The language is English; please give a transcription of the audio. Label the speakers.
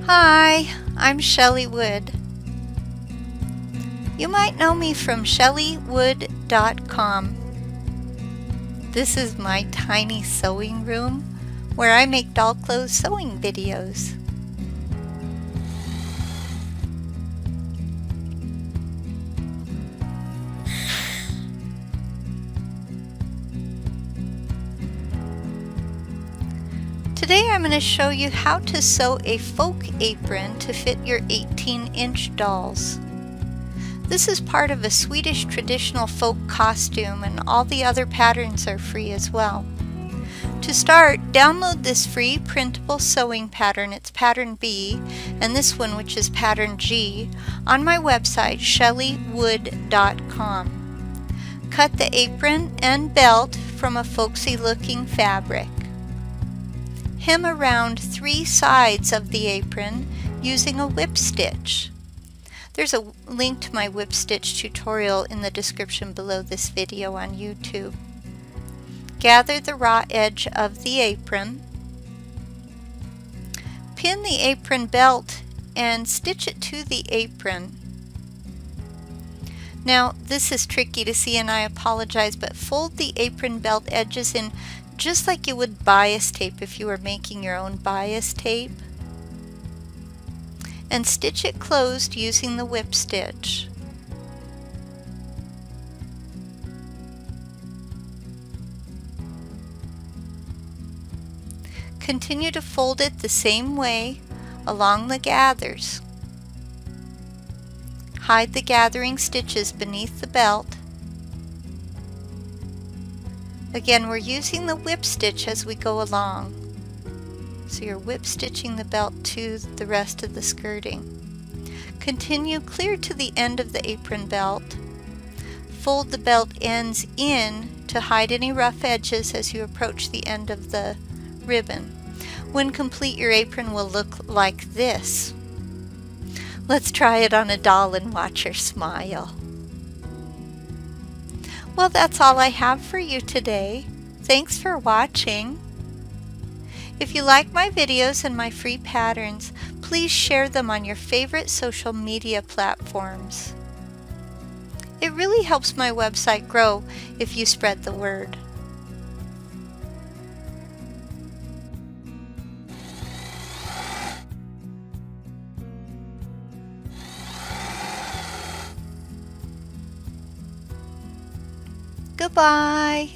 Speaker 1: Hi, I'm Shelley Wood. You might know me from shelleywood.com. This is my tiny sewing room where I make doll clothes sewing videos. Today I'm going to show you how to sew a folk apron to fit your 18-inch dolls. This is part of a Swedish traditional folk costume, and all the other patterns are free as well. To start, download this free printable sewing pattern, it's pattern B, and this one, which is pattern G, on my website shelleywood.com. Cut the apron and belt from a folksy looking fabric. Hem around 3 sides of the apron using a whip stitch. There's a link to my whip stitch tutorial in the description below this video on YouTube. Gather the raw edge of the apron. Pin the apron belt and stitch it to the apron. Now this is tricky to see and I apologize, but fold the apron belt edges in just like you would bias tape if you were making your own bias tape, and stitch it closed using the whip stitch. Continue to fold it the same way along the gathers. Hide the gathering stitches beneath the belt. Again, we're using the whip stitch as we go along. So you're whip stitching the belt to the rest of the skirting. Continue clear to the end of the apron belt. Fold the belt ends in to hide any rough edges as you approach the end of the ribbon. When complete, your apron will look like this. Let's try it on a doll and watch her smile. Well, that's all I have for you today. Thanks for watching. If you like my videos and my free patterns, please share them on your favorite social media platforms. It really helps my website grow if you spread the word. Goodbye.